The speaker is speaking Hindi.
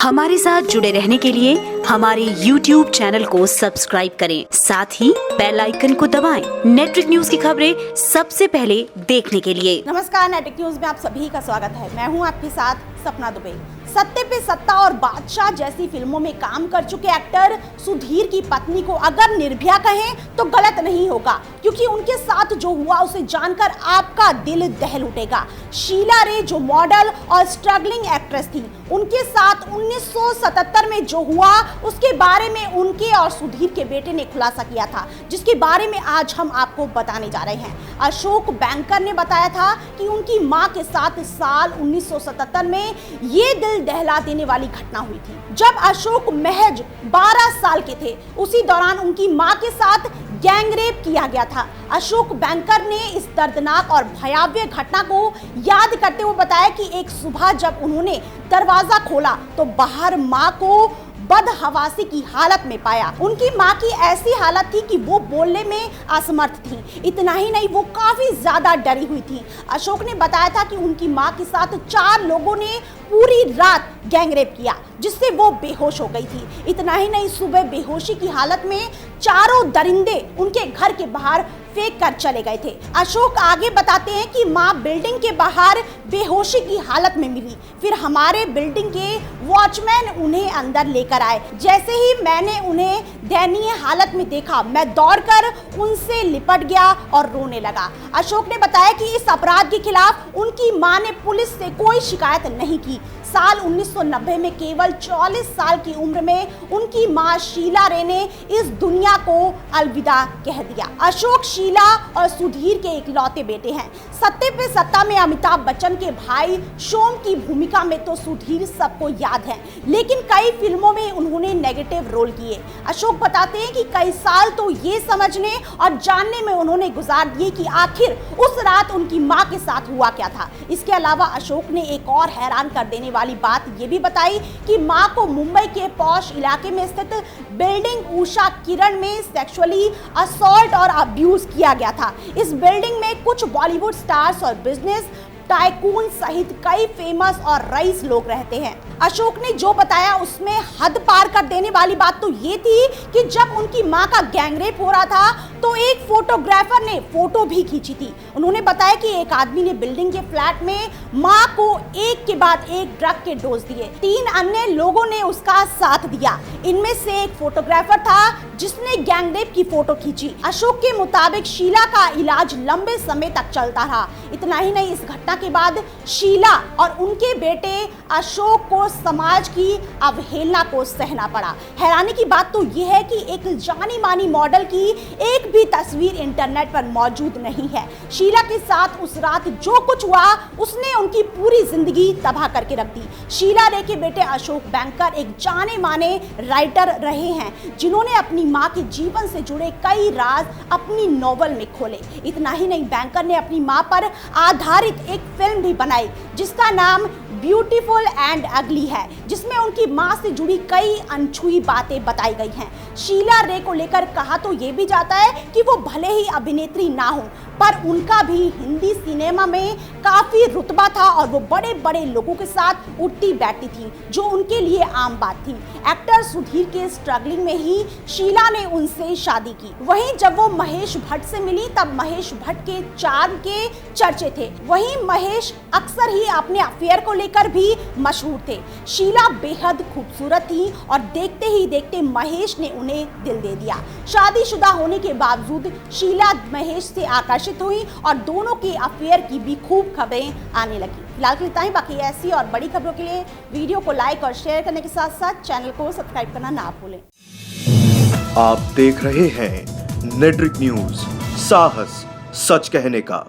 हमारे साथ जुड़े रहने के लिए हमारे YouTube चैनल को सब्सक्राइब करें, साथ ही बेल आइकन को दबाएं। नेटवर्क न्यूज की खबरें सबसे पहले देखने के लिए। नमस्कार, नेटवर्क न्यूज में आप सभी का स्वागत है। मैं हूं आपके साथ सपना दुबे। सत्ते पे सत्ता और बादशाह जैसी फिल्मों में काम कर चुके एक्टर सुधीर की पत्नी को अगर निर्भया कहें तो गलत नहीं होगा, क्योंकि उनके साथ जो हुआ उसे जानकर आपका दिल दहल उठेगा। शीला रे जो मॉडल और स्ट्रगलिंग एक्ट्रेस थी, उनके साथ 1977 में जो हुआ उसके बारे में उनके और सुधीर के बेटे ने खुलासा किया था, जिसके बारे में आज हम आपको बताने जा रहे हैं। अशोक बैंकर ने बताया था कि उनकी मां के साथ साल 1977 में ये दिल दहला देने वाली घटना हुई थी। जब अशोक महज 12 साल के थे, उसी दौरान उनकी मां के साथ गैंगरेप किया गया था। अशोक बैंकर ने इस दर्दनाक और भयावह घटना को याद करते हुए बताया कि एक सुबह जब उन्होंने दरवाजा खोला तो बाहर मां को बदहवासी की हालत में पाया। उनकी मां की ऐसी हालत थी कि वो बोलने में असमर्थ थी। इतना ही नहीं, वो काफी ज्यादा डरी हुई थी। अशोक ने बताया था कि उनकी मां के साथ 4 लोगों ने पूरी रात गैंगरेप किया, जिससे वो बेहोश हो गई थी। इतना ही नहीं, सुबह बेहोशी की हालत में चारों दरिंदे उनके घर के बाहर फेंक कर चले गए थे। अशोक आगे बताते हैं कि मां बिल्डिंग के बाहर बेहोशी की हालत में मिली। फिर हमारे बिल्डिंग के वॉचमैन उन्हें अंदर लेकर आए। जैसे ही मैंने उन्हें दयनीय हालत में देखा, मैं दौड़कर उनसे लिपट गया और रोने लगा। अशोक ने बताया कि इस अपराध के खिलाफ उनकी मां ने पुलिस से कोई शिकायत नहीं की। साल 1990 में केवल 44 साल की उम्र में उनकी मां शीला रे ने इस दुनिया को अलविदा कह दिया। अशोक शीला और सुधीर के इकलौते बेटे हैं। सत्ते पे सत्ता में अमिताभ बच्चन के भाई सोम की भूमिका में तो सुधीर सबको याद है, लेकिन कई फिल्मों में उन्होंने नेगेटिव रोल किए। अशोक बताते हैं कि कई साल तो ये समझने और जानने में उन्होंने गुजार दिए कि आखिर उस रात उनकी मां के साथ हुआ क्या था। इसके अलावा अशोक ने एक और हैरान कर देने वाली बात ये भी बताई कि मां को मुंबई के पॉश इलाके में स्थित बिल्डिंग उषा किरण में सेक्सुअली असॉल्ट और अब्यूज किया गया था। इस बिल्डिंग में कुछ बॉलीवुड स्टार्स और बिजनेस टाइकून सहित कई फेमस और रईस लोग रहते हैं। अशोक ने जो बताया उसमें हद पार कर देने वाली बात तो ये थी कि जब उनकी मां का गैंगरेप हो रहा था तो एक फोटोग्राफर ने फोटो भी खींची थी। उन्होंने बताया कि एक आदमी ने बिल्डिंग के फ्लैट में मां को एक के बाद एक ड्रग के डोज दिए। 3 अन्य लोगों ने उसका साथ दिया। इनमें से एक फोटोग्राफर था जिसने गैंगरेप की फोटो खींची। अशोक के मुताबिक शीला का इलाज लंबे समय तक चलता रहा। इतना ही नहीं, इस घटना के बाद शीला और उनके बेटे अशोक को समाज की अवहेलना को सहना पड़ा। हैरानी की बात तो यह है कि एक जानी मानी मॉडल की एक भी तस्वीर इंटरनेट पर मौजूद नहीं है। शीला के साथ उस रात जो कुछ हुआ उसने उनकी पूरी जिंदगी तबाह करके रख दी। शीला रे के बेटे अशोक बैंकर एक जाने माने राइटर रहे हैं, जिन्होंने अपनी मां के जीवन से जुड़े कई राज अपनी नॉवल में खोले। इतना ही नहीं, बैंकर ने अपनी मां पर आधारित एक फिल्म भी बनाई जिसका नाम ब्यूटीफुल एंड अगली है, जिसमें उनकी मां से जुड़ी कई अनछुई बातें बताई गई हैं। शीला रे को लेकर कहा तो ये भी जाता है कि वो भले ही अभिनेत्री ना हो, पर उनका भी हिंदी सिनेमा में काफी रुतबा था और वो बड़े बड़े लोगों के साथ उठती बैठती थी, जो उनके लिए आम बात थी। एक्टर सुधीर के स्ट्रगलिंग में ही शीला ने उनसे शादी की। वहीं जब वो महेश भट्ट से मिली तब महेश भट्ट के चार्म के चर्चे थे। वहीं महेश अक्सर ही अपने अफेयर को लेकर भी मशहूर थे। शीला बेहद खूबसूरत थी और देखते ही देखते महेश ने उन्हें दिल दे दिया। शादीशुदा होने के बावजूद शीला महेश से आकर्षित हुई और दोनों के अफेयर की भी खूब खबरें आने लगी। फिलहाल के लिए इतना ही। बाकी ऐसी और बड़ी खबरों के लिए वीडियो को लाइक और शेयर करने के साथ साथ चैनल को सब्सक्राइब करना ना भूलें। आप देख रहे हैं नेटवर्क न्यूज, साहस सच कहने का।